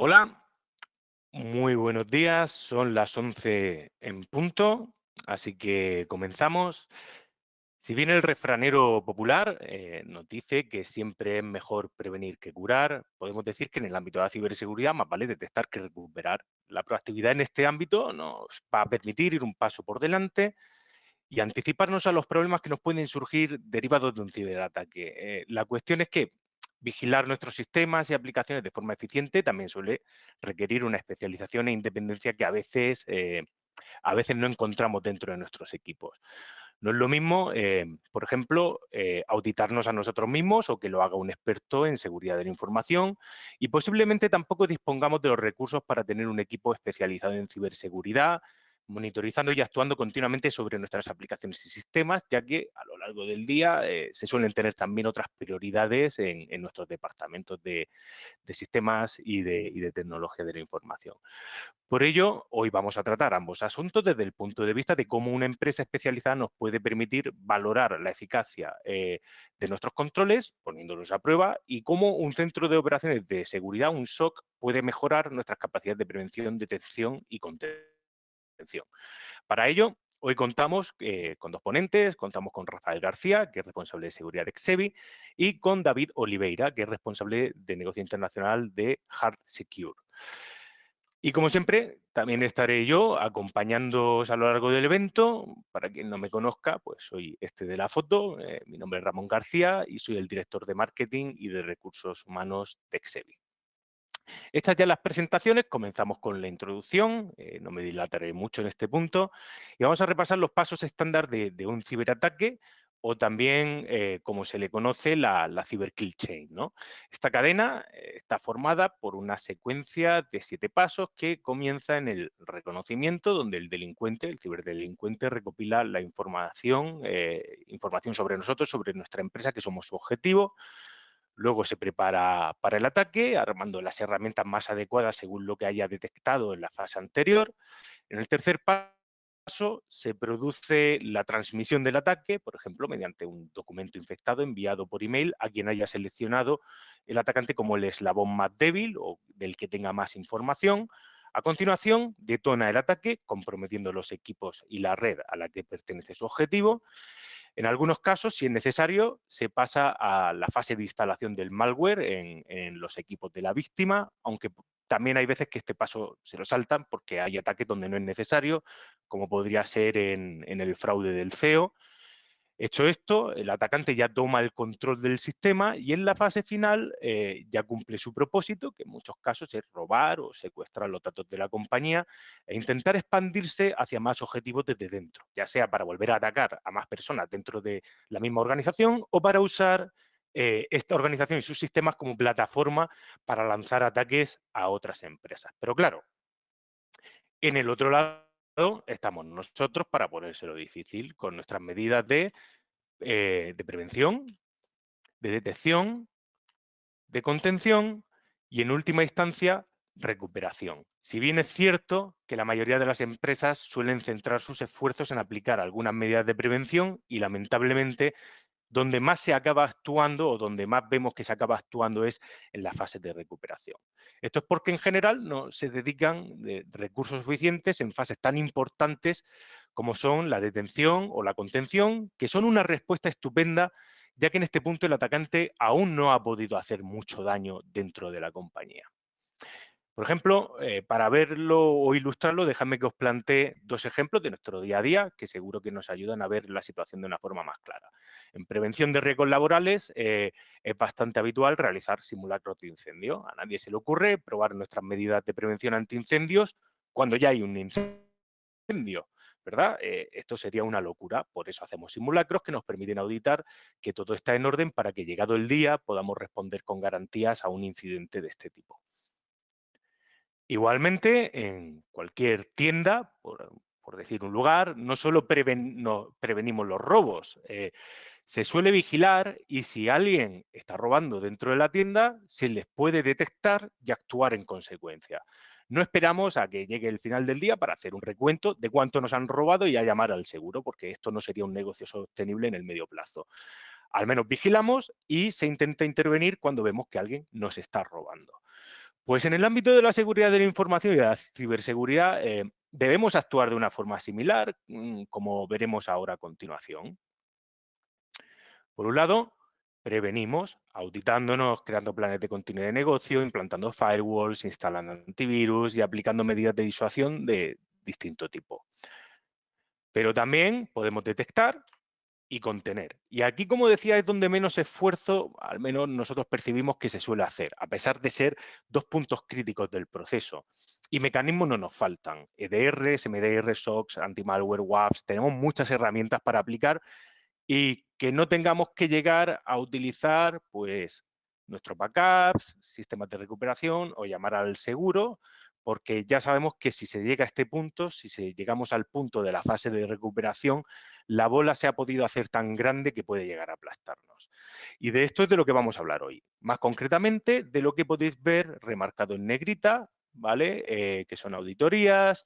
Hola, muy buenos días. Son las 11 en punto, así que comenzamos. Si bien el refranero popular nos dice que siempre es mejor prevenir que curar, podemos decir que en el ámbito de la ciberseguridad más vale detectar que recuperar. La proactividad en este ámbito nos va a permitir ir un paso por delante y anticiparnos a los problemas que nos pueden surgir derivados de un ciberataque. La cuestión es que vigilar nuestros sistemas y aplicaciones de forma eficiente también suele requerir una especialización e independencia que a veces no encontramos dentro de nuestros equipos. No es lo mismo, por ejemplo, auditarnos a nosotros mismos o que lo haga un experto en seguridad de la información, y posiblemente tampoco dispongamos de los recursos para tener un equipo especializado en ciberseguridad, monitorizando y actuando continuamente sobre nuestras aplicaciones y sistemas, ya que a lo largo del día se suelen tener también otras prioridades en nuestros departamentos de sistemas y de tecnología de la información. Por ello, hoy vamos a tratar ambos asuntos desde el punto de vista de cómo una empresa especializada nos puede permitir valorar la eficacia de nuestros controles, poniéndolos a prueba, y cómo un centro de operaciones de seguridad, un SOC, puede mejorar nuestras capacidades de prevención, detección y contención. Para ello, hoy contamos con dos ponentes, contamos con Rafael García, que es responsable de seguridad de Exevi, y con David Oliveira, que es responsable de negocio internacional de Hard Secure. Y como siempre, también estaré yo acompañándoos a lo largo del evento. Para quien no me conozca, pues soy este de la foto. Mi nombre es Ramón García y soy el director de marketing y de recursos humanos de Exevi. Hechas ya las presentaciones, comenzamos con la introducción. No me dilataré mucho en este punto. Y vamos a repasar los pasos estándar de un ciberataque, o también, como se le conoce, la Cyber Kill Chain, ¿no? Esta cadena está formada por una secuencia de 7 pasos que comienza en el reconocimiento, donde el delincuente, el ciberdelincuente, recopila la información sobre nosotros, sobre nuestra empresa, que somos su objetivo. Luego se prepara para el ataque, armando las herramientas más adecuadas según lo que haya detectado en la fase anterior. En el tercer paso se produce la transmisión del ataque, por ejemplo, mediante un documento infectado enviado por email a quien haya seleccionado el atacante como el eslabón más débil o del que tenga más información. A continuación, detona el ataque, comprometiendo los equipos y la red a la que pertenece su objetivo. En algunos casos, si es necesario, se pasa a la fase de instalación del malware en los equipos de la víctima, aunque también hay veces que este paso se lo saltan porque hay ataques donde no es necesario, como podría ser en el fraude del CEO. Hecho esto, el atacante ya toma el control del sistema y en la fase final ya cumple su propósito, que en muchos casos es robar o secuestrar los datos de la compañía e intentar expandirse hacia más objetivos desde dentro, ya sea para volver a atacar a más personas dentro de la misma organización o para usar esta organización y sus sistemas como plataforma para lanzar ataques a otras empresas. Pero claro, en el otro lado estamos nosotros para ponérselo difícil con nuestras medidas de prevención, de detección, de contención y, en última instancia, recuperación. Si bien es cierto que la mayoría de las empresas suelen centrar sus esfuerzos en aplicar algunas medidas de prevención y, lamentablemente, donde más se acaba actuando o donde más vemos que se acaba actuando es en la fase de recuperación. Esto es porque en general no se dedican recursos suficientes en fases tan importantes como son la detención o la contención, que son una respuesta estupenda, ya que en este punto el atacante aún no ha podido hacer mucho daño dentro de la compañía. Por ejemplo, para verlo o ilustrarlo, déjame que os plantee dos ejemplos de nuestro día a día que seguro que nos ayudan a ver la situación de una forma más clara. En prevención de riesgos laborales es bastante habitual realizar simulacros de incendio. A nadie se le ocurre probar nuestras medidas de prevención antiincendios cuando ya hay un incendio, ¿verdad? Esto sería una locura, por eso hacemos simulacros que nos permiten auditar que todo está en orden para que, llegado el día, podamos responder con garantías a un incidente de este tipo. Igualmente, en cualquier tienda, por decir un lugar, no solo prevenimos los robos, se suele vigilar, y si alguien está robando dentro de la tienda, se les puede detectar y actuar en consecuencia. No esperamos a que llegue el final del día para hacer un recuento de cuánto nos han robado y a llamar al seguro, porque esto no sería un negocio sostenible en el medio plazo. Al menos vigilamos y se intenta intervenir cuando vemos que alguien nos está robando. Pues en el ámbito de la seguridad de la información y de la ciberseguridad debemos actuar de una forma similar, como veremos ahora a continuación. Por un lado, prevenimos auditándonos, creando planes de continuidad de negocio, implantando firewalls, instalando antivirus y aplicando medidas de disuasión de distinto tipo. Pero también podemos detectar y contener. Y aquí, como decía, es donde menos esfuerzo, al menos nosotros percibimos que se suele hacer, a pesar de ser dos puntos críticos del proceso. Y mecanismos no nos faltan. EDRs, MDR, SOCs, anti-malware, WAFs, tenemos muchas herramientas para aplicar y que no tengamos que llegar a utilizar pues nuestros backups, sistemas de recuperación o llamar al seguro, porque ya sabemos que si se llega a este punto, si llegamos al punto de la fase de recuperación, la bola se ha podido hacer tan grande que puede llegar a aplastarnos. Y de esto es de lo que vamos a hablar hoy. Más concretamente, de lo que podéis ver remarcado en negrita, ¿vale? Que son auditorías,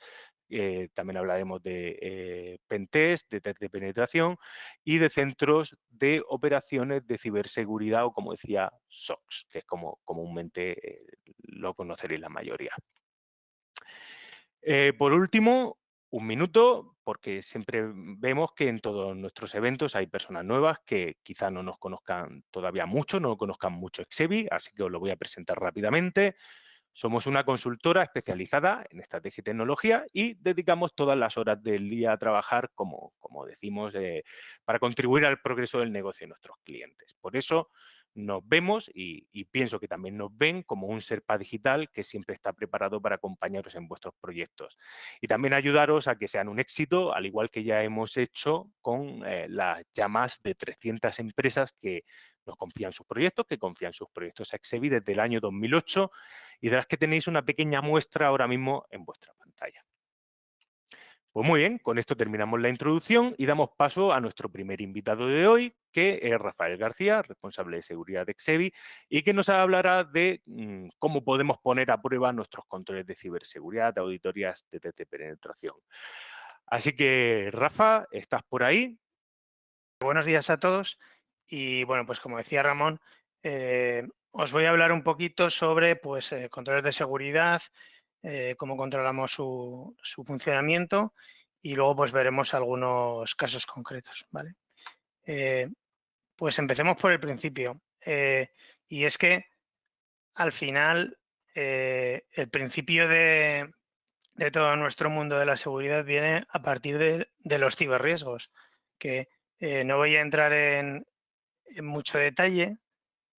también hablaremos de pentest, de test de penetración y de centros de operaciones de ciberseguridad o, como decía, SOCs, que es como comúnmente lo conoceréis la mayoría. Por último, un minuto, porque siempre vemos que en todos nuestros eventos hay personas nuevas que quizá no nos conozcan todavía mucho, no conozcan mucho Exevi, así que os lo voy a presentar rápidamente. Somos una consultora especializada en estrategia y tecnología y dedicamos todas las horas del día a trabajar, como decimos, para contribuir al progreso del negocio de nuestros clientes. Por eso nos vemos y pienso que también nos ven como un Sherpa digital que siempre está preparado para acompañaros en vuestros proyectos y también ayudaros a que sean un éxito, al igual que ya hemos hecho con las ya más de 300 empresas que nos confían sus proyectos, que confían sus proyectos a Exevi desde el año 2008 y de las que tenéis una pequeña muestra ahora mismo en vuestra pantalla. Pues muy bien, con esto terminamos la introducción y damos paso a nuestro primer invitado de hoy, que es Rafael García, responsable de seguridad de Exevi, y que nos hablará de cómo podemos poner a prueba nuestros controles de ciberseguridad, de auditorías de test de penetración. Así que, Rafa, ¿estás por ahí? Buenos días a todos y bueno, pues como decía Ramón, os voy a hablar un poquito sobre pues, controles de seguridad, cómo controlamos su funcionamiento y luego pues veremos algunos casos concretos, ¿vale? Pues empecemos por el principio y es que al final el principio de todo nuestro mundo de la seguridad viene a partir de los ciberriesgos, que no voy a entrar en mucho detalle,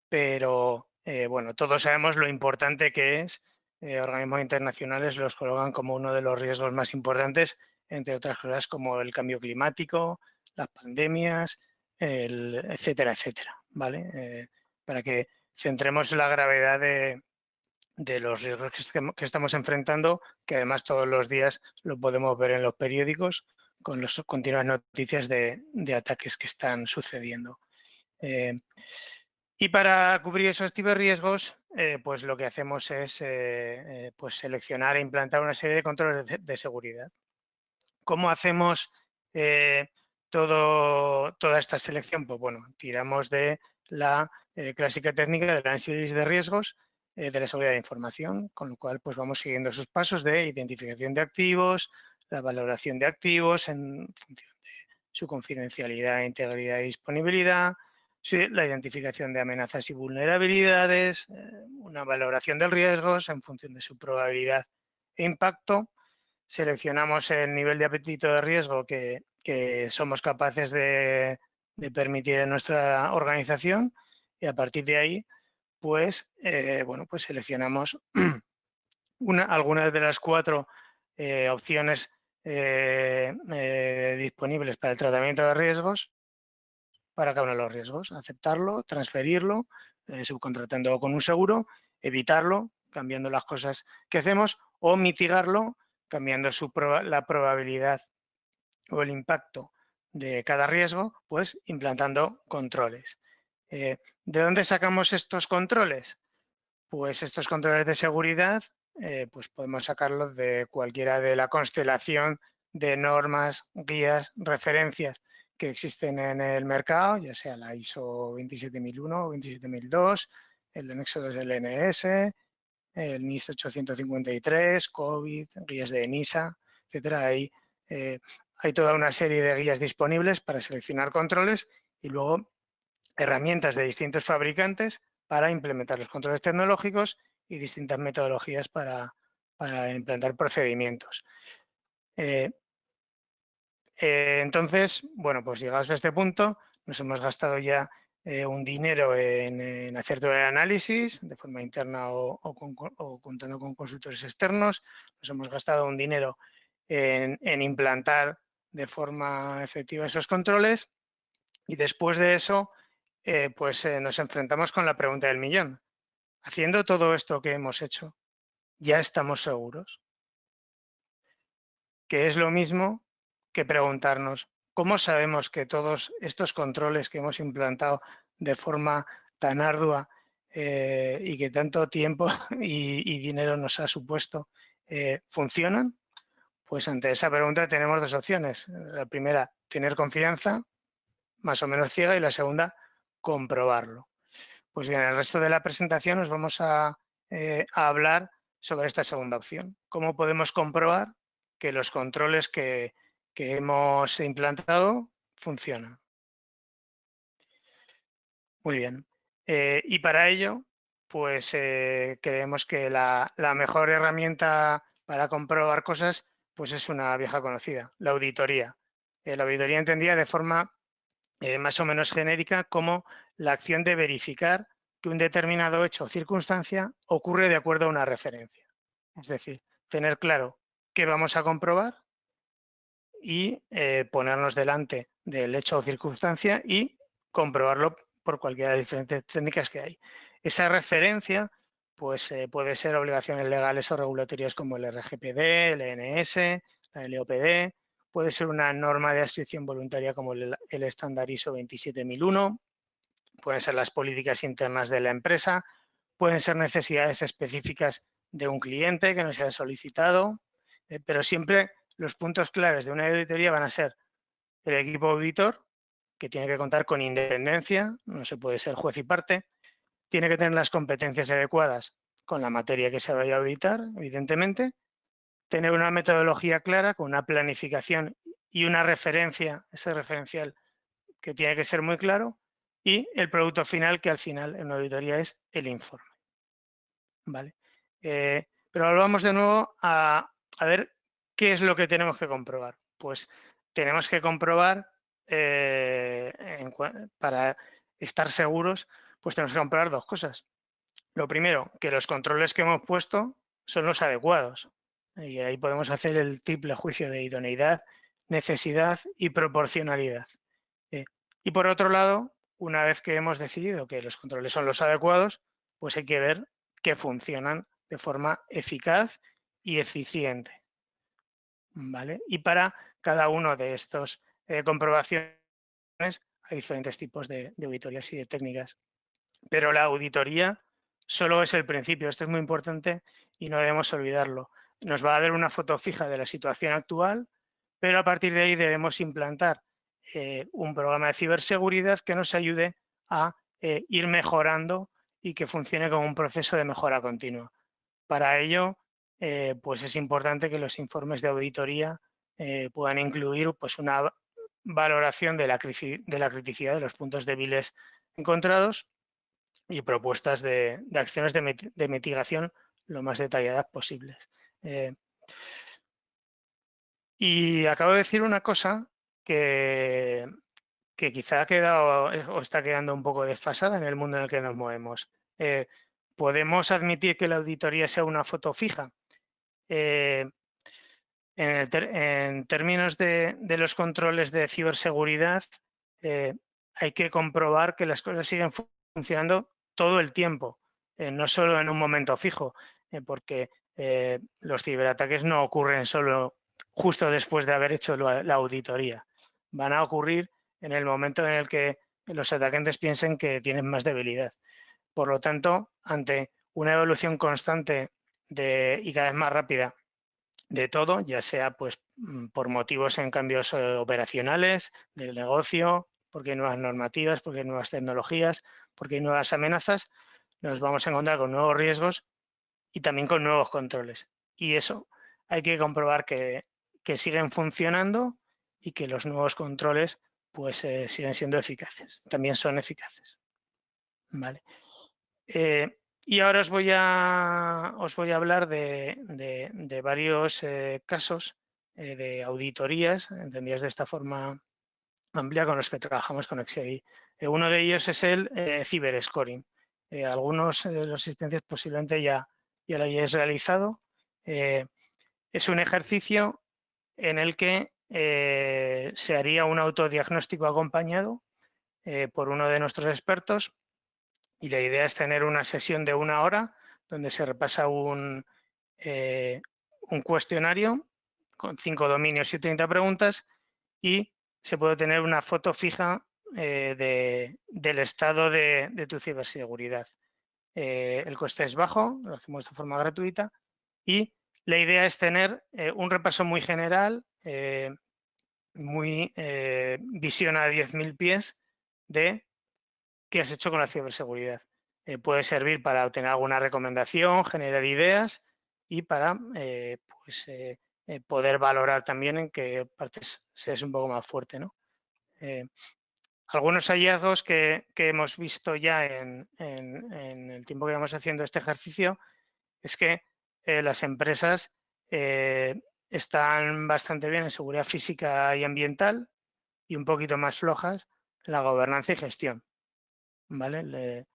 pero bueno, todos sabemos lo importante que es. Organismos internacionales los colocan como uno de los riesgos más importantes, entre otras cosas como el cambio climático, las pandemias, etcétera, etcétera, ¿vale? Para que centremos la gravedad de los riesgos que estamos enfrentando, que además todos los días lo podemos ver en los periódicos con las continuas noticias de ataques que están sucediendo. Y para cubrir esos ciberriesgos, pues lo que hacemos es pues seleccionar e implantar una serie de controles de seguridad. ¿Cómo hacemos toda esta selección? Pues bueno, tiramos de la clásica técnica del análisis de riesgos de la seguridad de información, con lo cual pues vamos siguiendo esos pasos de identificación de activos, la valoración de activos en función de su confidencialidad, integridad y disponibilidad, la identificación de amenazas y vulnerabilidades, una valoración de riesgos en función de su probabilidad e impacto. Seleccionamos el nivel de apetito de riesgo que somos capaces de permitir en nuestra organización y a partir de ahí, pues, bueno, pues seleccionamos algunas de las 4 opciones disponibles para el tratamiento de riesgos para cada uno de los riesgos, aceptarlo, transferirlo, subcontratando con un seguro, evitarlo, cambiando las cosas que hacemos, o mitigarlo, cambiando la probabilidad o el impacto de cada riesgo, pues implantando controles. ¿De dónde sacamos estos controles? Pues estos controles de seguridad, pues podemos sacarlos de cualquiera de la constelación de normas, guías, referencias que existen en el mercado, ya sea la ISO 27001 o 27002, el anexo 2 del NS, el NIST 853, COVID, guías de ENISA, etcétera. Hay toda una serie de guías disponibles para seleccionar controles y luego herramientas de distintos fabricantes para implementar los controles tecnológicos y distintas metodologías para implantar procedimientos. Entonces, bueno, pues llegados a este punto, nos hemos gastado ya un dinero en hacer todo el análisis de forma interna o contando con consultores externos. Nos hemos gastado un dinero en implantar de forma efectiva esos controles y después de eso, nos enfrentamos con la pregunta del millón. Haciendo todo esto que hemos hecho, ¿ya estamos seguros? Que es lo mismo que preguntarnos, ¿cómo sabemos que todos estos controles que hemos implantado de forma tan ardua y que tanto tiempo y dinero nos ha supuesto funcionan? Pues ante esa pregunta tenemos dos opciones. La primera, tener confianza, más o menos ciega, y la segunda, comprobarlo. Pues bien, en el resto de la presentación nos vamos a hablar sobre esta segunda opción. ¿Cómo podemos comprobar que los controles que hemos implantado funcionan? Muy bien. Y para ello, pues creemos que la mejor herramienta para comprobar cosas pues es una vieja conocida, la auditoría. La auditoría entendida de forma más o menos genérica como la acción de verificar que un determinado hecho o circunstancia ocurre de acuerdo a una referencia. Es decir, tener claro qué vamos a comprobar y ponernos delante del hecho o circunstancia y comprobarlo por cualquiera de las diferentes técnicas que hay. Esa referencia pues, puede ser obligaciones legales o regulatorias como el RGPD, el ENS, la LOPD, puede ser una norma de adscripción voluntaria como el estándar ISO 27001, pueden ser las políticas internas de la empresa, pueden ser necesidades específicas de un cliente que nos haya solicitado, pero siempre los puntos claves de una auditoría van a ser el equipo auditor, que tiene que contar con independencia, no se puede ser juez y parte, tiene que tener las competencias adecuadas con la materia que se vaya a auditar, evidentemente, tener una metodología clara con una planificación y una referencia, ese referencial que tiene que ser muy claro, y el producto final, que al final en una auditoría es el informe. ¿Vale? Pero volvamos de nuevo a ver qué es lo que tenemos que comprobar. Pues tenemos que comprobar, para estar seguros, pues tenemos que comprobar dos cosas. Lo primero, que los controles que hemos puesto son los adecuados. Y ahí podemos hacer el triple juicio de idoneidad, necesidad y proporcionalidad. Y por otro lado, una vez que hemos decidido que los controles son los adecuados, pues hay que ver que funcionan de forma eficaz y eficiente. ¿Vale? Y para cada uno de estos comprobaciones hay diferentes tipos de auditorías y de técnicas. Pero la auditoría solo es el principio. Esto es muy importante y no debemos olvidarlo. Nos va a dar una foto fija de la situación actual, pero a partir de ahí debemos implantar un programa de ciberseguridad que nos ayude a ir mejorando y que funcione como un proceso de mejora continua. Para ello, pues es importante que los informes de auditoría puedan incluir pues una valoración de la criticidad de los puntos débiles encontrados y propuestas de acciones de mitigación lo más detalladas posibles. Y acabo de decir una cosa que quizá ha quedado o está quedando un poco desfasada en el mundo en el que nos movemos. ¿Podemos admitir que la auditoría sea una foto fija? En términos de los controles de ciberseguridad, hay que comprobar que las cosas siguen funcionando todo el tiempo, no solo en un momento fijo, porque los ciberataques no ocurren solo justo después de haber hecho la auditoría. Van a ocurrir en el momento en el que los atacantes piensen que tienen más debilidad. Por lo tanto, ante una evolución constante y cada vez más rápida de todo, ya sea pues por motivos en cambios operacionales del negocio, porque hay nuevas normativas, porque hay nuevas tecnologías, porque hay nuevas amenazas, nos vamos a encontrar con nuevos riesgos y también con nuevos controles. Y eso hay que comprobar que siguen funcionando y que los nuevos controles pues siguen siendo eficaces, también son eficaces. ¿Vale? Y ahora os voy a hablar de varios casos de auditorías, entendidas de esta forma amplia, con los que trabajamos con XAI. Uno de ellos es el ciberscoring. Algunos de los asistentes posiblemente ya lo hayáis realizado. Es un ejercicio en el que se haría un autodiagnóstico acompañado por uno de nuestros expertos, y la idea es tener una sesión de 1 hora donde se repasa un cuestionario con 5 dominios y 30 preguntas, y se puede tener una foto fija del estado de tu ciberseguridad. El coste es bajo, lo hacemos de forma gratuita, y la idea es tener un repaso muy general, muy visión a 10.000 pies de qué has hecho con la ciberseguridad. Puede servir para obtener alguna recomendación, generar ideas y para poder valorar también en qué partes seas un poco más fuerte, ¿no? Algunos hallazgos que hemos visto ya en el tiempo que llevamos haciendo este ejercicio es que las empresas están bastante bien en seguridad física y ambiental y un poquito más flojas en la gobernanza y gestión. ¿Vale?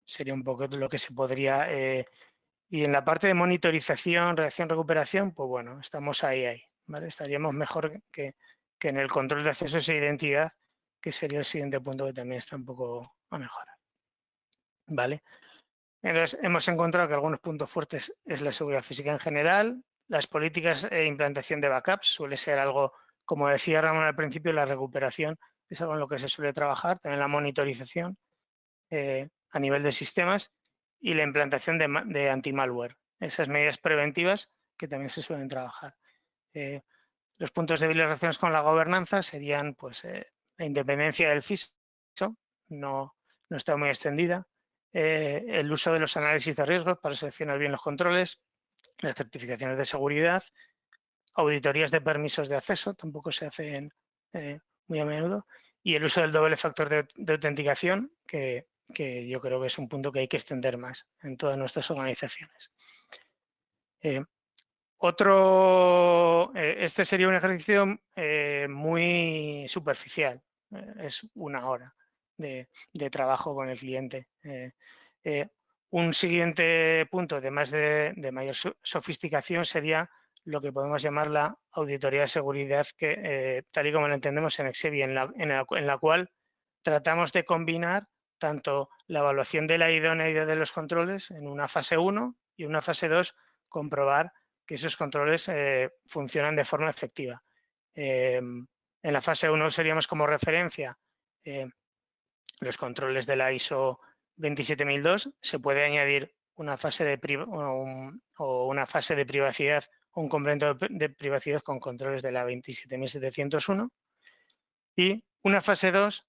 Sería un poco lo que se podría... y en la parte de monitorización, reacción, recuperación, pues bueno, estamos ahí, ¿vale? Estaríamos mejor que en el control de accesos e identidad, que sería el siguiente punto que también está un poco a mejorar, ¿vale? Entonces, hemos encontrado que algunos puntos fuertes es la seguridad física en general, las políticas e implantación de backups suele ser algo, como decía Ramón al principio, la recuperación es algo en lo que se suele trabajar, también la monitorización a nivel de sistemas y la implantación de anti-malware, esas medidas preventivas que también se suelen trabajar. Los puntos débiles relacionados con la gobernanza serían pues, la independencia del CISO, no está muy extendida, el uso de los análisis de riesgos para seleccionar bien los controles, las certificaciones de seguridad, auditorías de permisos de acceso, tampoco se hacen muy a menudo, y el uso del doble factor de autenticación, que yo creo que es un punto que hay que extender más en todas nuestras organizaciones. Este sería un ejercicio muy superficial, es 1 hora de trabajo con el cliente. Un siguiente punto de mayor sofisticación sería lo que podemos llamar la auditoría de seguridad, que tal y como lo entendemos en XEBI, en la cual tratamos de combinar tanto la evaluación de la idoneidad de los controles en una fase 1 y una fase 2, comprobar que esos controles funcionan de forma efectiva. En la fase 1 usaríamos como referencia los controles de la ISO 27002. Se puede añadir una fase de privacidad o un complemento de privacidad con controles de la 27701. Y una fase 2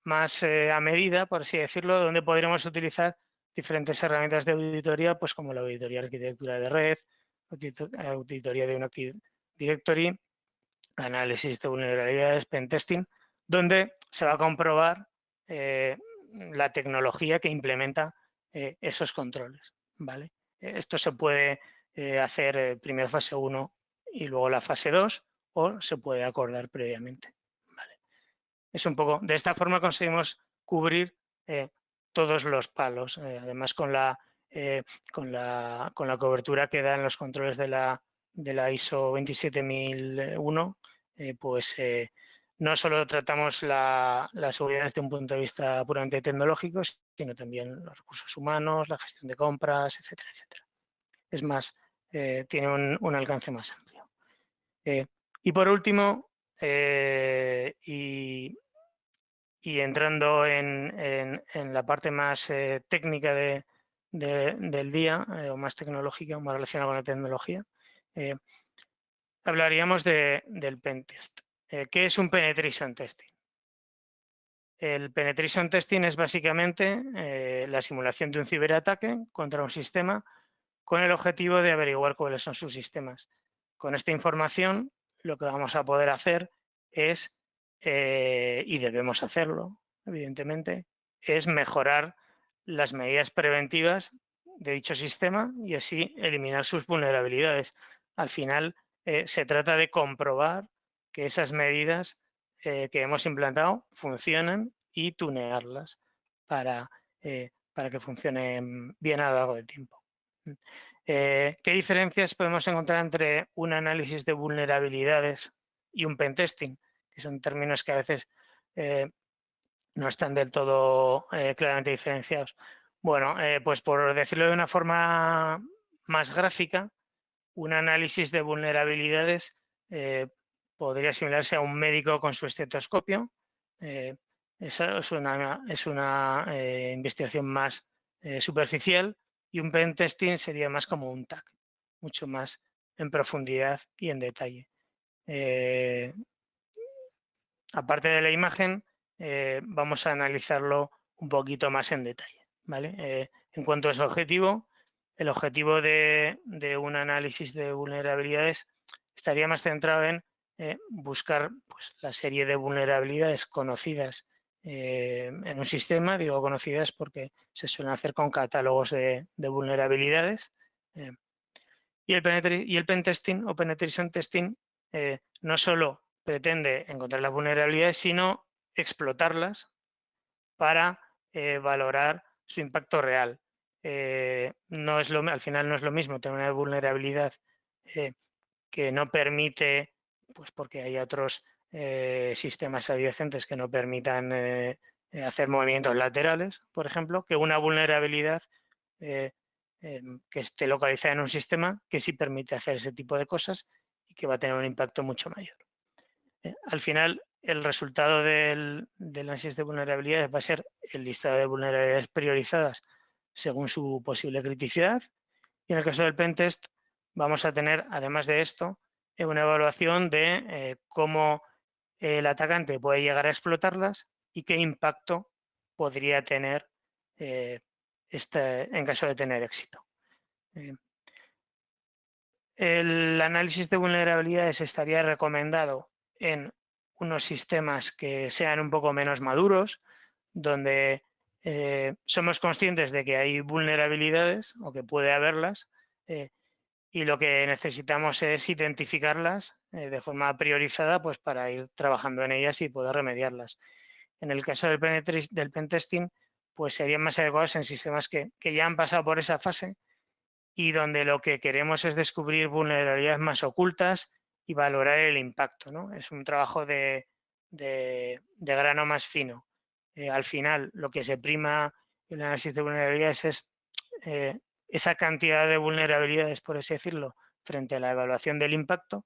más a medida, por así decirlo, donde podremos utilizar diferentes herramientas de auditoría, pues como la auditoría de arquitectura de red, auditoría de un Active Directory, análisis de vulnerabilidades, pentesting, donde se va a comprobar la tecnología que implementa esos controles, ¿vale? Esto se puede hacer primero fase 1 y luego la fase 2, o se puede acordar previamente, ¿vale? Es un poco, de esta forma conseguimos cubrir todos los palos, además con la cobertura que dan los controles de la ISO 27001, pues no solo tratamos la seguridad desde un punto de vista puramente tecnológico, sino también los recursos humanos, la gestión de compras, etcétera, etcétera. Es más, tiene un alcance más amplio. Y por último, y entrando en la parte más técnica del día, o más tecnológica, más relacionada con la tecnología, hablaríamos del pentest. ¿Qué es un penetration testing? El penetration testing es básicamente la simulación de un ciberataque contra un sistema con el objetivo de averiguar cuáles son sus sistemas. Con esta información, lo que vamos a poder hacer es, y debemos hacerlo, evidentemente, es mejorar las medidas preventivas de dicho sistema y así eliminar sus vulnerabilidades. Al final, se trata de comprobar que esas medidas que hemos implantado funcionan y tunearlas para que funcionen bien a lo largo del tiempo. ¿Qué diferencias podemos encontrar entre un análisis de vulnerabilidades y un pentesting? Que son términos que a veces no están del todo claramente diferenciados. Bueno, pues por decirlo de una forma más gráfica, un análisis de vulnerabilidades podría asimilarse a un médico con su estetoscopio. Esa es una investigación más superficial, y un pentesting sería más como un TAC, mucho más en profundidad y en detalle. Aparte de la imagen, vamos a analizarlo un poquito más en detalle, ¿vale? En cuanto a su objetivo, el objetivo de un análisis de vulnerabilidades estaría más centrado en buscar pues, la serie de vulnerabilidades conocidas en un sistema. Digo conocidas porque se suelen hacer con catálogos de vulnerabilidades. Y el pentesting o penetration testing no solo pretende encontrar las vulnerabilidades, sino explotarlas para valorar su impacto real. Al final no es lo mismo tener una vulnerabilidad que no permite, pues porque hay otros sistemas adyacentes que no permitan hacer movimientos laterales, por ejemplo, que una vulnerabilidad que esté localizada en un sistema que sí permite hacer ese tipo de cosas y que va a tener un impacto mucho mayor. Al final, el resultado del análisis de vulnerabilidades va a ser el listado de vulnerabilidades priorizadas según su posible criticidad. Y en el caso del pentest, vamos a tener, además de esto, una evaluación de cómo el atacante puede llegar a explotarlas y qué impacto podría tener en caso de tener éxito. El análisis de vulnerabilidades estaría recomendado en unos sistemas que sean un poco menos maduros, donde somos conscientes de que hay vulnerabilidades o que puede haberlas, y lo que necesitamos es identificarlas de forma priorizada, pues para ir trabajando en ellas y poder remediarlas. En el caso del pentesting, pues serían más adecuados en sistemas que ya han pasado por esa fase y donde lo que queremos es descubrir vulnerabilidades más ocultas y valorar el impacto, ¿no? Es un trabajo de grano más fino. Al final, lo que se prima en el análisis de vulnerabilidades es esa cantidad de vulnerabilidades, por así decirlo, frente a la evaluación del impacto.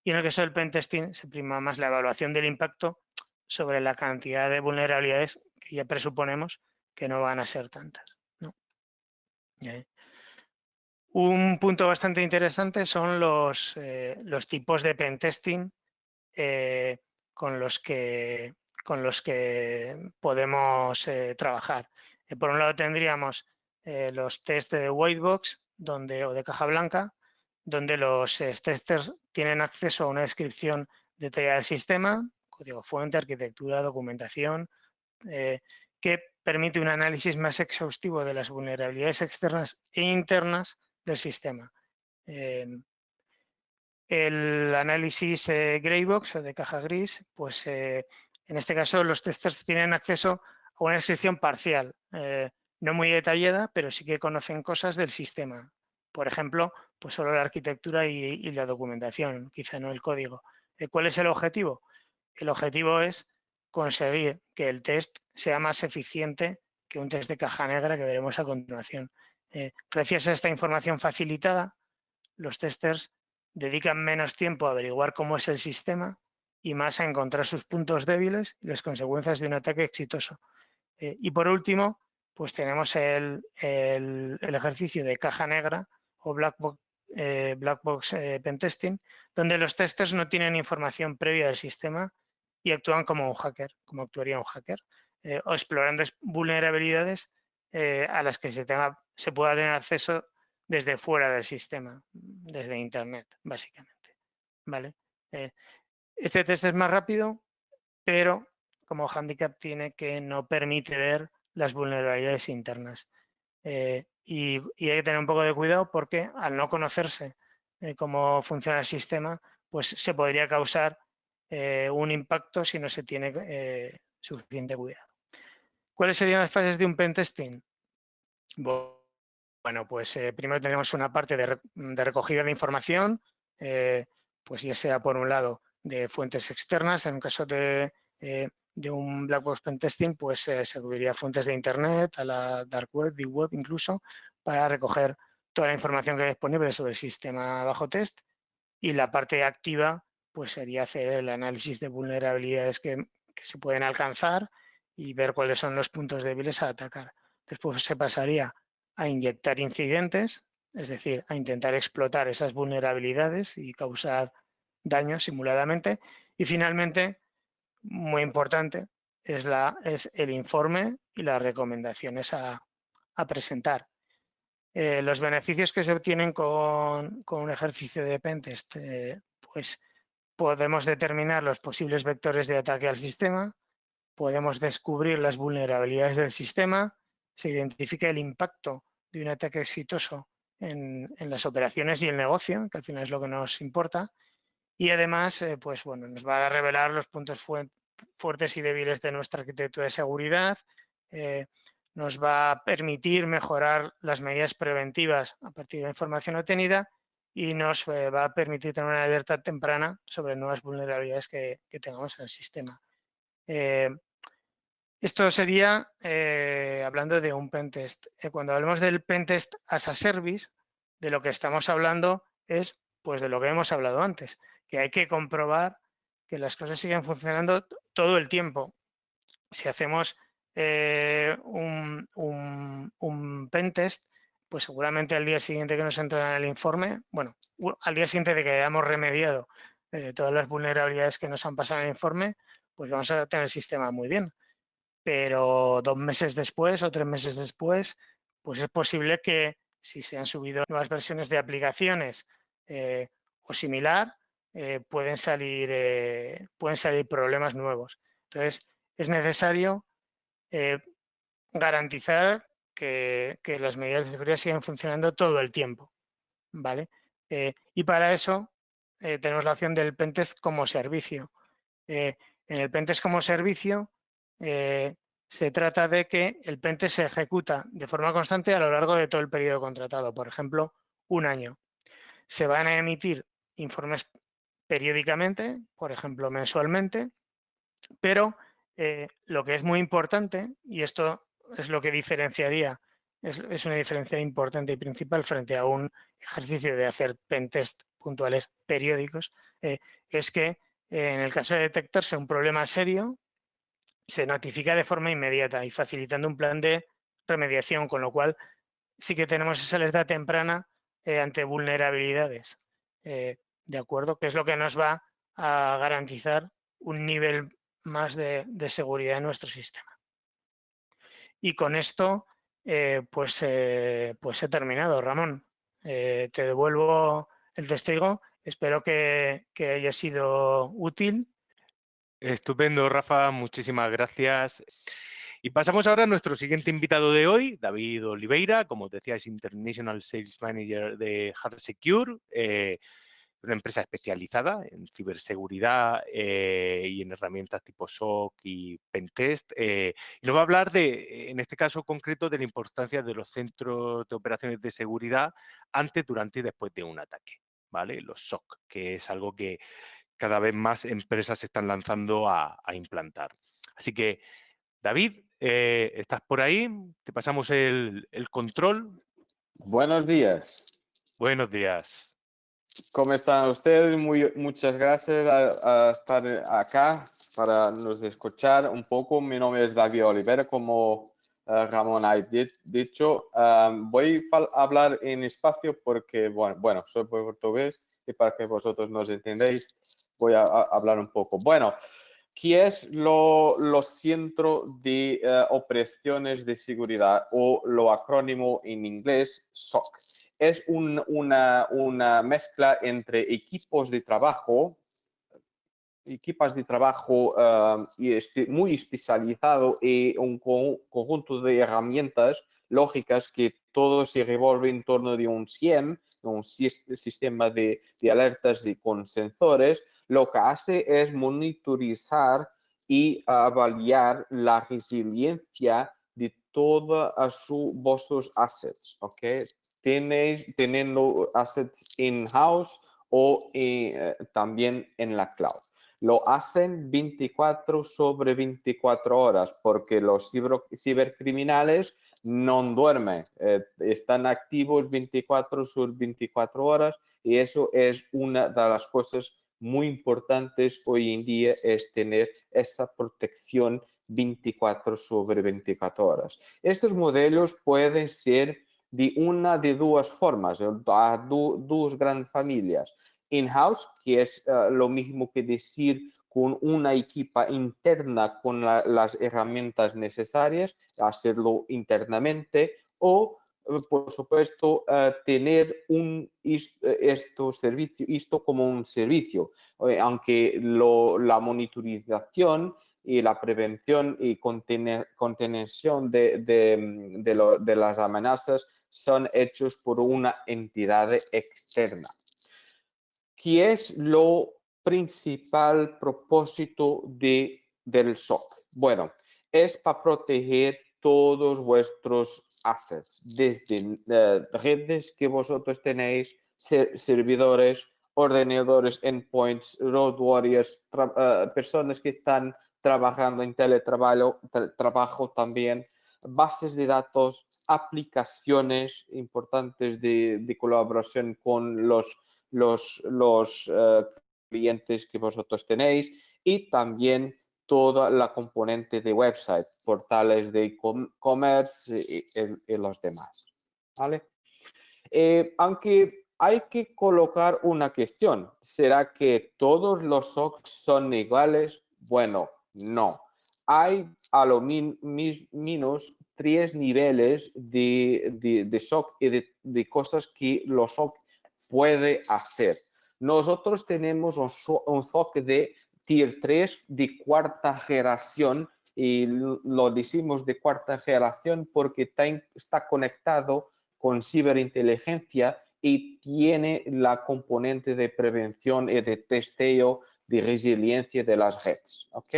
Y en el caso del pentesting se prima más la evaluación del impacto sobre la cantidad de vulnerabilidades que ya presuponemos que no van a ser tantas, ¿no? Un punto bastante interesante son los tipos de pentesting con los que podemos trabajar. Por un lado tendríamos los test de white box o de caja blanca, donde los testers tienen acceso a una descripción detallada del sistema, código fuente, arquitectura, documentación, que permite un análisis más exhaustivo de las vulnerabilidades externas e internas del sistema. El análisis grey box o de caja gris, pues en este caso los testers tienen acceso a una descripción parcial, no muy detallada, pero sí que conocen cosas del sistema. Por ejemplo, pues solo la arquitectura y la documentación, quizá no el código. ¿Cuál es el objetivo? El objetivo es conseguir que el test sea más eficiente que un test de caja negra que veremos a continuación. Gracias a esta información facilitada, los testers dedican menos tiempo a averiguar cómo es el sistema y más a encontrar sus puntos débiles y las consecuencias de un ataque exitoso. Y por último, pues tenemos el ejercicio de caja negra o black box pentesting, donde los testers no tienen información previa del sistema y actúan como un hacker, como actuaría un hacker, o explorando vulnerabilidades a las que se pueda tener acceso desde fuera del sistema, desde Internet, básicamente. ¿Vale? Este test es más rápido, pero como hándicap tiene que no permite ver las vulnerabilidades internas. Y hay que tener un poco de cuidado porque al no conocerse cómo funciona el sistema, pues se podría causar un impacto si no se tiene suficiente cuidado. ¿Cuáles serían las fases de un pentesting? Bueno, pues primero tenemos una parte de recogida de información, pues ya sea por un lado de fuentes externas, en un caso de un black box pentesting, pues se acudiría a fuentes de internet, a la dark web, deep web incluso, para recoger toda la información que hay disponible sobre el sistema bajo test. Y la parte activa, pues sería hacer el análisis de vulnerabilidades que se pueden alcanzar y ver cuáles son los puntos débiles a atacar. Después se pasaría a inyectar incidentes, es decir, a intentar explotar esas vulnerabilidades y causar daño simuladamente. Y finalmente, muy importante, es el informe y las recomendaciones a presentar. Los beneficios que se obtienen con un ejercicio de pentest, pues podemos determinar los posibles vectores de ataque al sistema, podemos descubrir las vulnerabilidades del sistema, se identifica el impacto de un ataque exitoso en las operaciones y el negocio, que al final es lo que nos importa, y además pues bueno, nos va a revelar los puntos fuertes y débiles de nuestra arquitectura de seguridad, nos va a permitir mejorar las medidas preventivas a partir de la información obtenida y nos va a permitir tener una alerta temprana sobre nuevas vulnerabilidades que tengamos en el sistema. Esto sería hablando de un pentest. Cuando hablamos del pentest as a service, de lo que estamos hablando es pues de lo que hemos hablado antes, que hay que comprobar que las cosas siguen funcionando todo el tiempo. Si hacemos un pentest, pues seguramente al día siguiente que nos entra en el informe, bueno, al día siguiente de que hayamos remediado todas las vulnerabilidades que nos han pasado en el informe, pues vamos a tener el sistema muy bien. Pero 2 meses después o 3 meses después, pues es posible que si se han subido nuevas versiones de aplicaciones o similar, pueden salir problemas nuevos. Entonces, es necesario garantizar que las medidas de seguridad sigan funcionando todo el tiempo, ¿vale? Y para eso tenemos la opción del pentest como servicio. En el pentest como servicio se trata de que el pentest se ejecuta de forma constante a lo largo de todo el periodo contratado, por ejemplo, un año. Se van a emitir informes periódicamente, por ejemplo, mensualmente, pero lo que es muy importante, y esto es lo que diferenciaría, es una diferencia importante y principal frente a un ejercicio de hacer pentest puntuales periódicos, es que en el caso de detectarse un problema serio, se notifica de forma inmediata y facilitando un plan de remediación, con lo cual sí que tenemos esa alerta temprana ante vulnerabilidades, ¿de acuerdo? Que es lo que nos va a garantizar un nivel más de seguridad en nuestro sistema. Y con esto, pues he terminado, Ramón. Te devuelvo el testigo. Espero que haya sido útil. Estupendo, Rafa, muchísimas gracias. Y pasamos ahora a nuestro siguiente invitado de hoy, David Oliveira, como decía, es International Sales Manager de HeartSecure, una empresa especializada en ciberseguridad y en herramientas tipo SOC y Pentest. Y nos va a hablar en este caso concreto, de la importancia de los centros de operaciones de seguridad antes, durante y después de un ataque, ¿vale? Los SOC, que es algo que cada vez más empresas se están lanzando a implantar. Así que, David, ¿estás por ahí? Te pasamos el control. Buenos días. Buenos días. ¿Cómo están ustedes? Muchas gracias a estar acá para nos escuchar un poco. Mi nombre es David Oliveira, como Ramón ha dicho. Voy a hablar en espacio porque, bueno, soy portugués y para que vosotros nos entendáis, voy a hablar un poco. Bueno, ¿qué es los centros de operaciones de seguridad o lo acrónimo en inglés SOC? es una mezcla entre equipos de trabajo muy especializado y un conjunto de herramientas lógicas que todo se revuelve en torno de un SIEM, un sistema de alertas y con sensores. Lo que hace es monitorizar y avaliar la resiliencia de todos vuestros assets, ¿ok? Teniendo assets in-house o también en la cloud. Lo hacen 24 sobre 24 horas porque los cibercriminales no duermen, están activos 24 sobre 24 horas y eso es una de las cosas muy importantes hoy en día, es tener esa protección 24 sobre 24 horas. Estos modelos pueden ser de una de dos formas, dos grandes familias. In-house, que es lo mismo que decir con una equipa interna con las herramientas necesarias, hacerlo internamente o, por supuesto, tener esto como un servicio, aunque la monitorización y la prevención y contención de las amenazas son hechos por una entidad externa. ¿Qué es lo principal propósito del SOC? Bueno, es para proteger todos vuestros assets, desde redes que vosotros tenéis, servidores, ordenadores, endpoints, road warriors, personas que están trabajando en teletrabajo también, bases de datos, aplicaciones importantes de colaboración con los clientes que vosotros tenéis y también toda la componente de website, portales de e-commerce y los demás, ¿vale? Aunque hay que colocar una cuestión, ¿será que todos los SOCs son iguales? Bueno, no. Hay a lo menos 3 niveles de SOC y de cosas que los SOC puede hacer. Nosotros tenemos un SOC de Tier 3 de cuarta generación y lo decimos de cuarta generación porque está conectado con ciberinteligencia y tiene la componente de prevención y de testeo de resiliencia de las redes, ¿ok?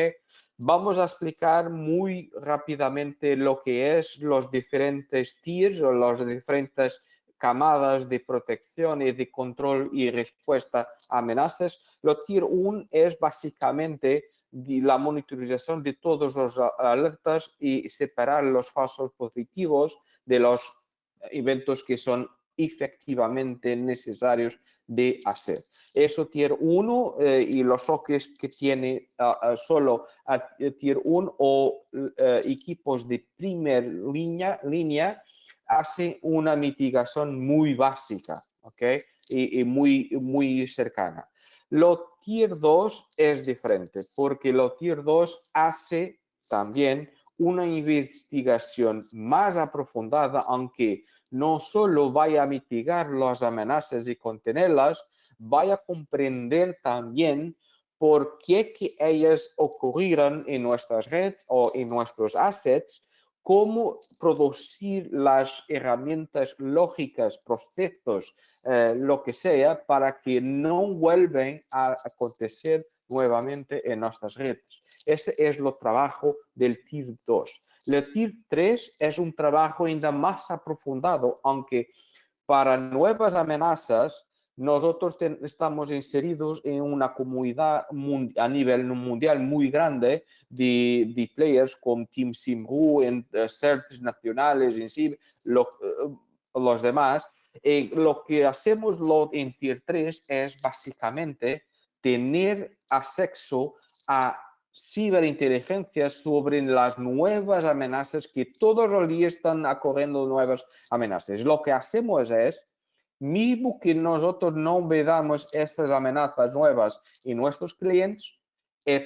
Vamos a explicar muy rápidamente lo que es los diferentes tiers o las diferentes camadas de protección y de control y respuesta a amenazas. Lo Tier 1 es básicamente la monitorización de todos los alertas y separar los falsos positivos de los eventos que son efectivamente necesarios de hacer. Eso Tier 1 y los SOCs que tiene solo Tier 1 o equipos de primera línea hace una mitigación muy básica, ¿ok? Y muy cercana. Lo Tier 2 es diferente porque lo Tier 2 hace también una investigación más aprofundada, aunque no solo vaya a mitigar las amenazas y contenerlas, vaya a comprender también por qué que ellas ocurrieron en nuestras redes o en nuestros assets, cómo producir las herramientas lógicas, procesos, lo que sea, para que no vuelvan a acontecer nuevamente en nuestras redes. Ese es el trabajo del Tier 2. El Tier 3 es un trabajo ainda más aprofundado, aunque para nuevas amenazas nosotros estamos inseridos en una comunidad a nivel mundial muy grande de players como Team Simru, en CERTs nacionales, en sí, los demás. Lo que hacemos en Tier 3 es básicamente tener acceso a ciberinteligencia sobre las nuevas amenazas que todos los días están ocurriendo nuevas amenazas. Lo que hacemos es, mismo que nosotros no veamos esas amenazas nuevas en nuestros clientes,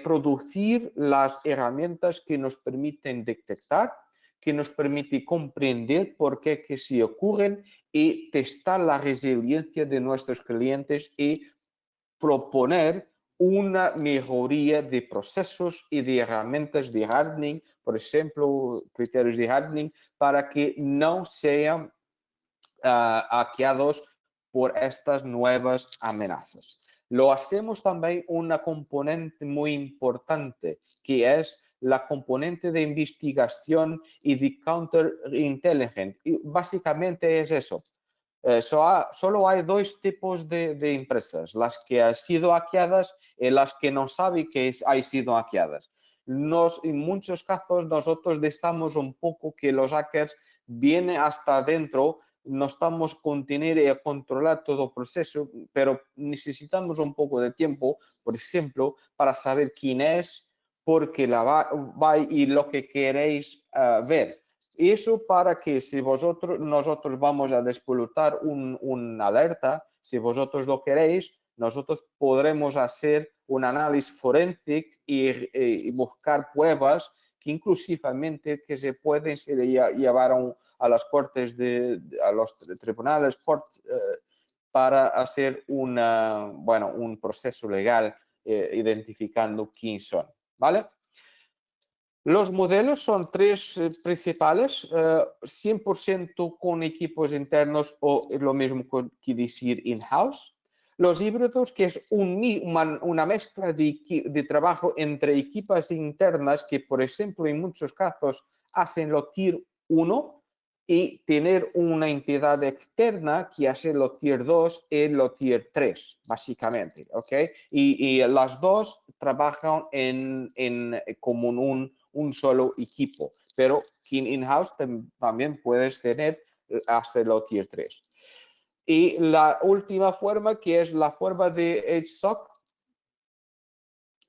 producir las herramientas que nos permiten detectar, que nos permite comprender por qué que sí ocurren y testar la resiliencia de nuestros clientes y proponer una mejoría de procesos y de herramientas de hardening, por ejemplo, criterios de hardening, para que no sean hackeados por estas nuevas amenazas. Lo hacemos también una componente muy importante, que es la componente de investigación y de counterintelligence. Y básicamente es eso. Solo hay dos tipos de empresas, las que han sido hackeadas y las que no saben que han sido hackeadas. En muchos casos nosotros dejamos un poco que los hackers vienen hasta adentro, no estamos contener y controlar todo el proceso, pero necesitamos un poco de tiempo, por ejemplo, para saber quién es, por qué la va y lo que queréis ver. Eso para que si nosotros vamos a despolutar una alerta, si vosotros lo queréis, nosotros podremos hacer un análisis forense y buscar pruebas que inclusivamente que se pueden llevar a las cortes, a los tribunales para hacer un proceso legal identificando quién son, ¿vale? Los modelos son tres principales, 100% con equipos internos o lo mismo que decir in-house. Los híbridos, que es una mezcla de trabajo entre equipos internas que, por ejemplo, en muchos casos hacen lo Tier 1 y tener una entidad externa que hace lo Tier 2 y lo Tier 3, básicamente, ¿ok? Y las dos trabajan como un solo equipo, pero in-house también puedes tener hacerlo Tier 3. Y la última forma, que es la forma de Edge SOC,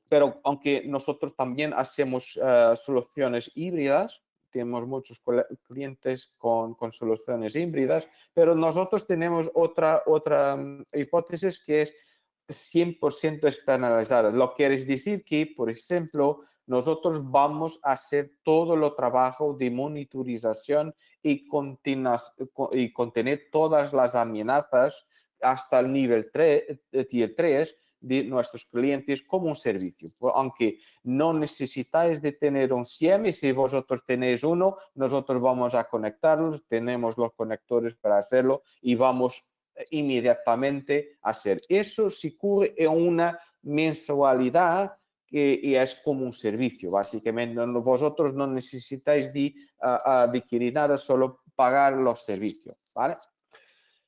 pero aunque nosotros también hacemos soluciones híbridas, tenemos muchos clientes con soluciones híbridas, pero nosotros tenemos otra hipótesis que es 100% externalizada. Lo que quiere decir que, por ejemplo, nosotros vamos a hacer todo el trabajo de monitorización y contener todas las amenazas hasta el nivel Tier 3 de nuestros clientes como un servicio. Aunque no necesitáis de tener un SIEM, y si vosotros tenéis uno, nosotros vamos a conectarlos, tenemos los conectores para hacerlo y vamos inmediatamente a hacer. Eso se cubre en una mensualidad y es como un servicio, básicamente. Vosotros no necesitáis de adquirir nada, solo pagar los servicios, ¿vale?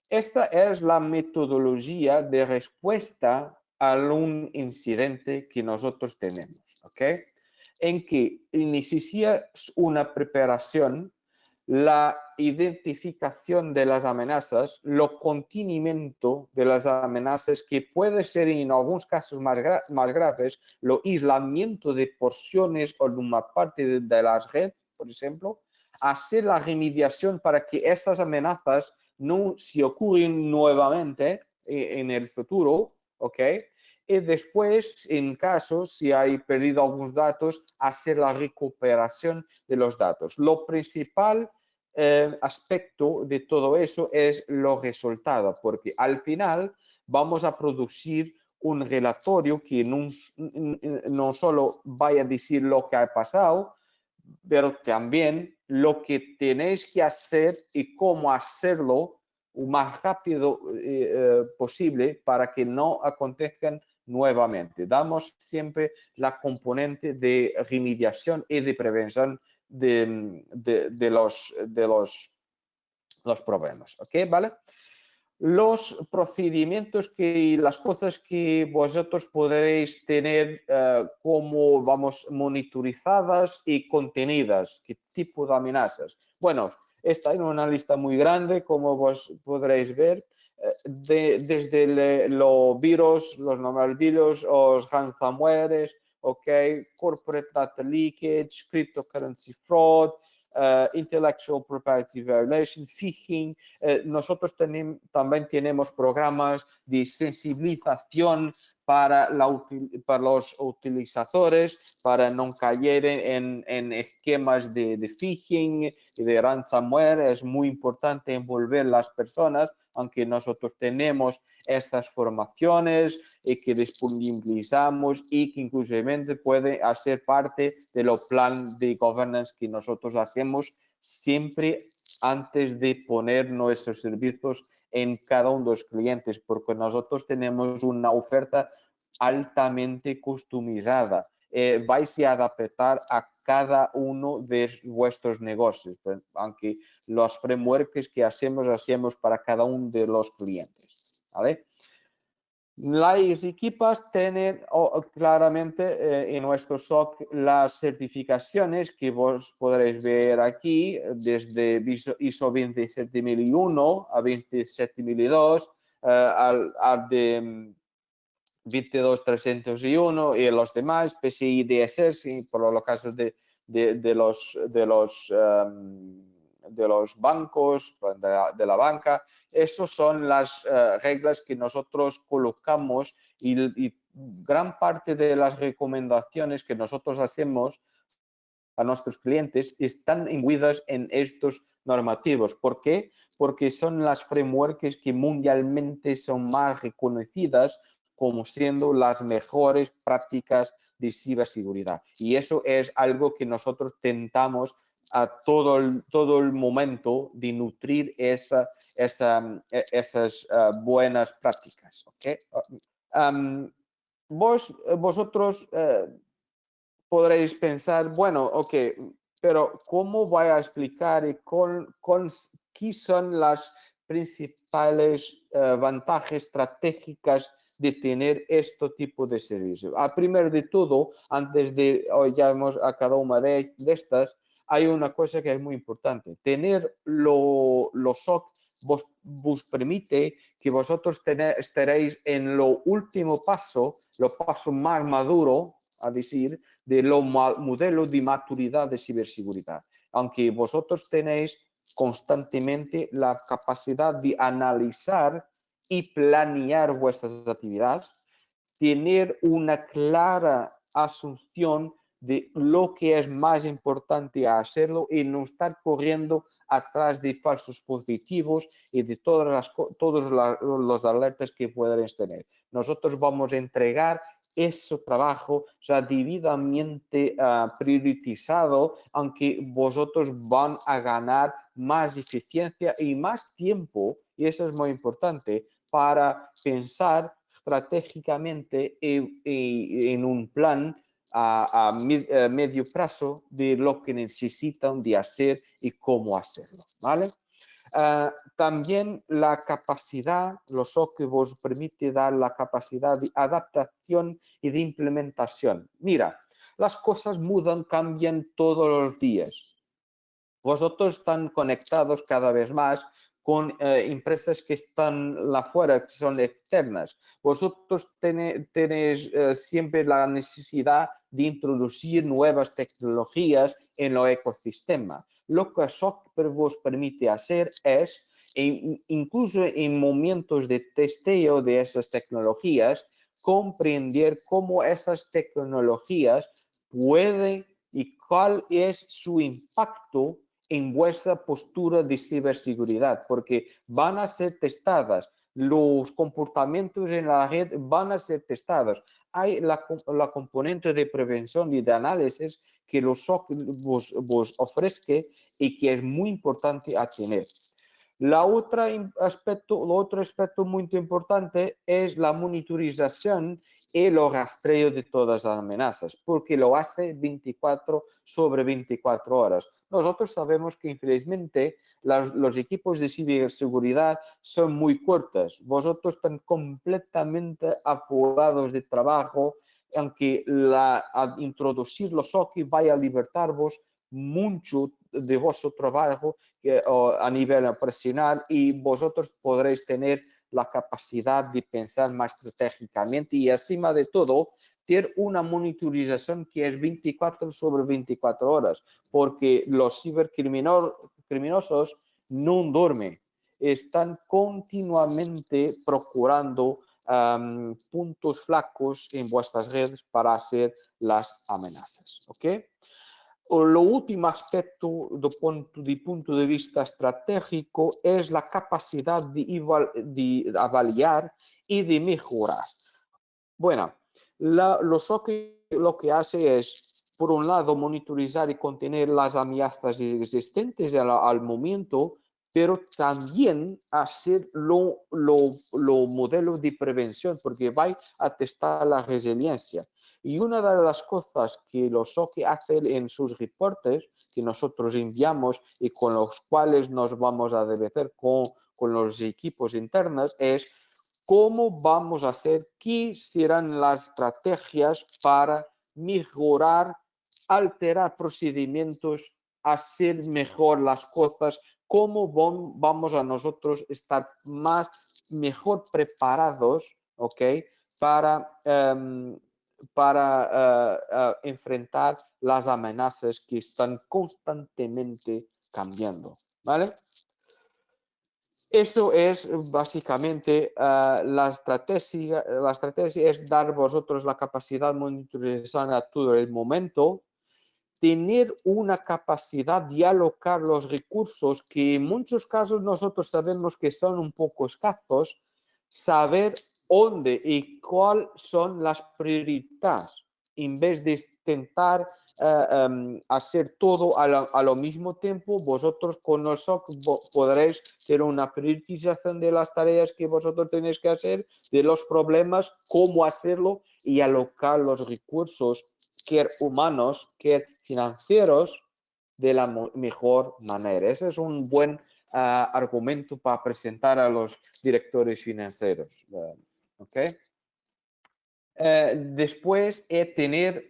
Esta es la metodología de respuesta a un incidente que nosotros tenemos, ¿ok? En que inicia una preparación, la identificación de las amenazas, lo contenimiento de las amenazas, que puede ser en algunos casos más graves, lo aislamiento de porciones o de una parte de las redes, por ejemplo, hacer la remediación para que esas amenazas no se ocurren nuevamente en el futuro, ¿ok? Y después, en caso, si hay perdido algunos datos, hacer la recuperación de los datos. Lo principal aspecto de todo eso es los resultados, porque al final vamos a producir un relatorio que no solo vaya a decir lo que ha pasado, pero también lo que tenéis que hacer y cómo hacerlo lo más rápido posible para que no acontezcan nuevamente. Damos siempre la componente de remediación y de prevención de los problemas. ¿Ok? ¿Vale? Los procedimientos y las cosas que vosotros podréis tener como, vamos, monitorizadas y contenidas, qué tipo de amenazas. Bueno, está en una lista muy grande, como vos podréis ver, desde los virus, los normal virus, los ransomware, okay, corporate data leakage, cryptocurrency fraud, intellectual property violation, phishing. Nosotros también tenemos programas de sensibilización para los utilizadores, para no caer en esquemas de phishing y de ransomware. Es muy importante envolver las personas, aunque nosotros tenemos estas formaciones y que disponibilizamos y que inclusivamente puede hacer parte de los plan de governance que nosotros hacemos siempre antes de poner nuestros servicios en cada uno de los clientes, porque nosotros tenemos una oferta altamente customizada. Vais a adaptar a cada uno de vuestros negocios, aunque los frameworks que hacemos para cada uno de los clientes, ¿vale? Las equipas tienen claramente en nuestro SOC las certificaciones que vos podréis ver aquí, desde ISO 27001 a 27002, al de 22301 y los demás, PCI DSS, por los casos de los bancos, de la banca. Esas son las reglas que nosotros colocamos y gran parte de las recomendaciones que nosotros hacemos a nuestros clientes están imbuidas en estos normativos. ¿Por qué? Porque son las frameworks que mundialmente son más reconocidas como siendo las mejores prácticas de ciberseguridad. Y eso es algo que nosotros tentamos a todo el momento de nutrir esas buenas prácticas. ¿Okay? Vosotros podréis pensar, bueno, ok, pero ¿cómo voy a explicar qué son las principales ventajas estratégicas de tener este tipo de servicio? Primero de todo, antes de oyamos a cada una de estas, hay una cosa que es muy importante. Tener los SOC vos permite que vosotros estaréis en lo último paso, lo paso más maduro, a decir, de los modelos de maturidad de ciberseguridad. Aunque vosotros tenéis constantemente la capacidad de analizar y planear vuestras actividades, tener una clara asunción de lo que es más importante hacerlo y no estar corriendo atrás de falsos positivos y de todos los alertas que pueden tener. Nosotros vamos a entregar ese trabajo ya debidamente priorizado, aunque vosotros van a ganar más eficiencia y más tiempo, y eso es muy importante, para pensar estratégicamente en un plan a medio plazo de lo que necesitan de hacer y cómo hacerlo, ¿vale? También la capacidad, los SOC que vos permite dar la capacidad de adaptación y de implementación. Mira, las cosas mudan, cambian todos los días. Vosotros están conectados cada vez más con empresas que están afuera, que son externas. Vosotros tenéis siempre la necesidad de introducir nuevas tecnologías en el ecosistema. Lo que SOC vos permite hacer es, incluso en momentos de testeo de esas tecnologías, comprender cómo esas tecnologías pueden y cuál es su impacto en vuestra postura de ciberseguridad, porque van a ser testadas, los comportamientos en la red van a ser testados. Hay la componente de prevención y de análisis que los SOC vos ofrezca y que es muy importante a tener. El otro aspecto muy importante es la monitorización y el rastreo de todas las amenazas, porque lo hace 24/24 horas. Nosotros sabemos que infelizmente los equipos de ciberseguridad son muy cortos. Vosotros están completamente apurados de trabajo, aunque introducir los SOC vaya a libertaros mucho de vuestro trabajo a nivel operacional y vosotros podréis tener la capacidad de pensar más estratégicamente y encima de todo tener una monitorización que es 24/24 horas, porque los cibercriminosos no duermen, están continuamente procurando puntos flacos en vuestras redes para hacer las amenazas. ¿Ok? Lo último aspecto do punto de vista estratégico es la capacidad de avaliar y de mejorar. Bueno, lo SOC lo que hace es, por un lado, monitorizar y contener las amenazas existentes al momento, pero también hacer lo modelo de prevención, porque va a testar la resiliencia. Y una de las cosas que los SOC hacen en sus reportes, que nosotros enviamos y con los cuales nos vamos a debatir con los equipos internos, es cómo vamos a hacer, qué serán las estrategias para mejorar, alterar procedimientos, hacer mejor las cosas, cómo vamos a nosotros estar mejor preparados, ¿ok? Para enfrentar las amenazas que están constantemente cambiando, ¿vale? Esto es básicamente la estrategia es dar vosotros la capacidad de monitorizar a todo el momento, tener una capacidad de alocar los recursos que en muchos casos nosotros sabemos que son un poco escasos, saber dónde y cuáles son las prioridades, en vez de intentar hacer todo a lo mismo tiempo. Vosotros con los SOC podréis tener una priorización de las tareas que vosotros tenéis que hacer, de los problemas, cómo hacerlo y alocar los recursos, quer humanos, quer financieros, de la mejor manera. Ese es un buen argumento para presentar a los directores financieros. ¿Ok? Después tener,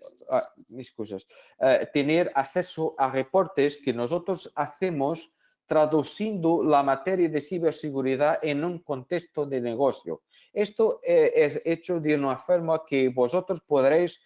tener acceso a reportes que nosotros hacemos traduciendo la materia de ciberseguridad en un contexto de negocio. Esto es hecho de una forma que vosotros podréis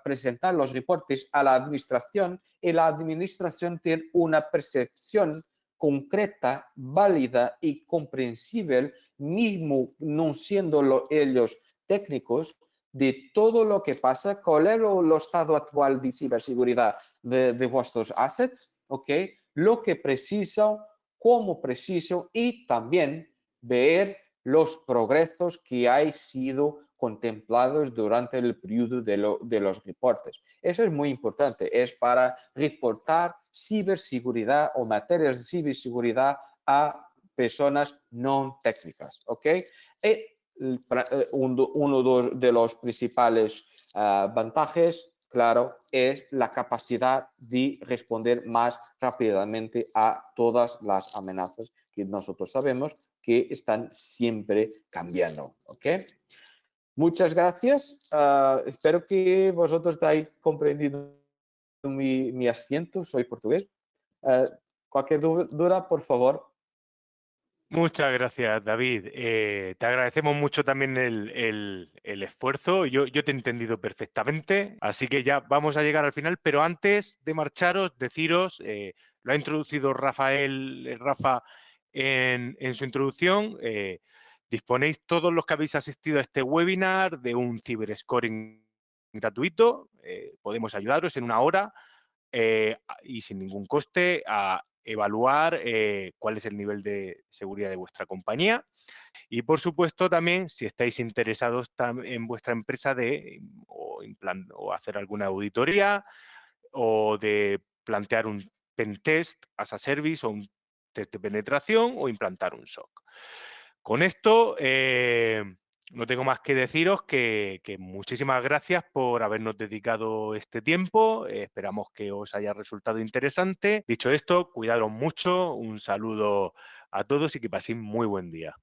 presentar los reportes a la administración y la administración tiene una percepción concreta, válida y comprensible, mismo no siendo ellos técnicos, de todo lo que pasa, cuál es el estado actual de ciberseguridad de vuestros assets, ¿ok? Lo que precisan, cómo precisan y también ver los progresos que han sido contemplados durante el periodo de los reportes. Eso es muy importante, es para reportar ciberseguridad o materias de ciberseguridad a personas no técnicas, ¿ok? Uno de los principales ventajas, claro, es la capacidad de responder más rápidamente a todas las amenazas que nosotros sabemos que están siempre cambiando, ¿ok? Muchas gracias. Espero que vosotros hayáis comprendido mi acento. Soy portugués. Cualquier duda, por favor. Muchas gracias, David. Te agradecemos mucho también el esfuerzo. Yo te he entendido perfectamente, así que ya vamos a llegar al final, pero antes de marcharos, deciros, lo ha introducido Rafa en su introducción, disponéis todos los que habéis asistido a este webinar de un ciberscoring gratuito. Podemos ayudaros en 1 hora y sin ningún coste a evaluar cuál es el nivel de seguridad de vuestra compañía. Y, por supuesto, también si estáis interesados en vuestra empresa o hacer alguna auditoría o de plantear un pentest as a service o un test de penetración o implantar un SOC. Con esto no tengo más que deciros que muchísimas gracias por habernos dedicado este tiempo. Esperamos que os haya resultado interesante. Dicho esto, cuidaros mucho, un saludo a todos y que paséis muy buen día.